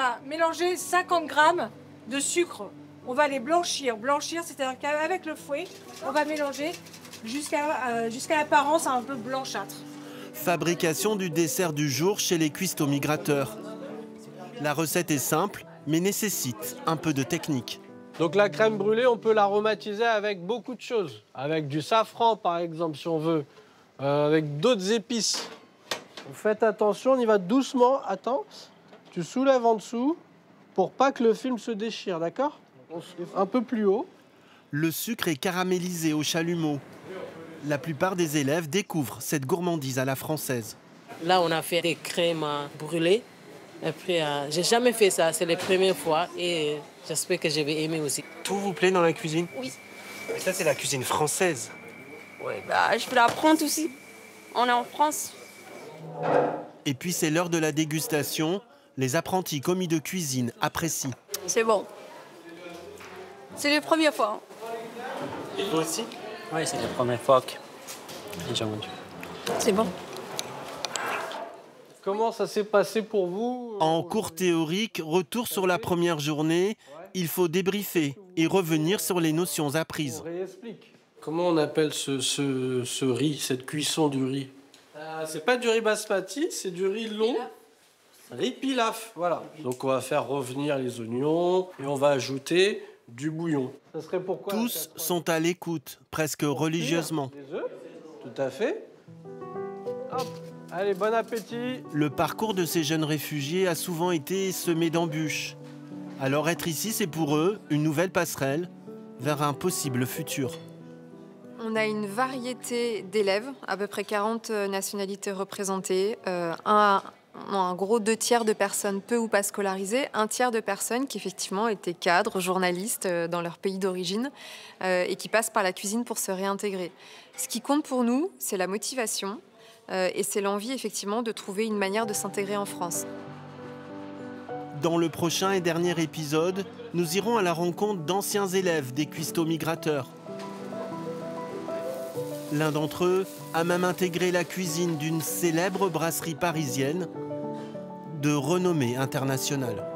va mélanger 50 grammes de sucre. On va les blanchir. Blanchir, c'est-à-dire qu'avec le fouet, on va mélanger jusqu'à l'apparence un peu blanchâtre. Fabrication du dessert du jour chez les cuistots migrateurs. La recette est simple, mais nécessite un peu de technique. Donc la crème brûlée, on peut l'aromatiser avec beaucoup de choses. Avec du safran, par exemple, si on veut. Avec d'autres épices. Faites attention, on y va doucement. Attends, tu soulèves en dessous pour pas que le film se déchire, d'accord? Un peu plus haut. Le sucre est caramélisé au chalumeau. La plupart des élèves découvrent cette gourmandise à la française. Là, on a fait des crèmes brûlées. Après, j'ai jamais fait ça, c'est la première fois et j'espère que je vais aimer aussi. Tout vous plaît dans la cuisine? Oui. Mais ça, c'est la cuisine française. Oui, bah, je peux l'apprendre aussi. On est en France. Et puis, c'est l'heure de la dégustation. Les apprentis commis de cuisine apprécient. C'est bon. C'est la première fois. Et vous aussi? Oui, c'est la première fois que j'ai mangé. C'est bon. Comment ça s'est passé pour vous? En cours théorique, retour sur la première journée, il faut débriefer et revenir sur les notions apprises. On réexplique. Comment on appelle ce riz, cette cuisson du riz? C'est pas du riz basmati, c'est du riz long. Riz pilaf, voilà. Donc on va faire revenir les oignons et on va ajouter du bouillon. Ça serait pourquoi? Tous sont à l'écoute, presque religieusement. Les œufs, tout à fait. Hop. Allez, bon appétit. Le parcours de ces jeunes réfugiés a souvent été semé d'embûches. Alors être ici, c'est pour eux une nouvelle passerelle vers un possible futur. On a une variété d'élèves, à peu près 40 nationalités représentées, un gros 2 tiers de personnes peu ou pas scolarisées, 1 tiers de personnes qui effectivement étaient cadres, journalistes dans leur pays d'origine et qui passent par la cuisine pour se réintégrer. Ce qui compte pour nous, c'est la motivation et c'est l'envie effectivement de trouver une manière de s'intégrer en France. Dans le prochain et dernier épisode, nous irons à la rencontre d'anciens élèves des cuistots migrateurs. L'un d'entre eux a même intégré la cuisine d'une célèbre brasserie parisienne de renommée internationale.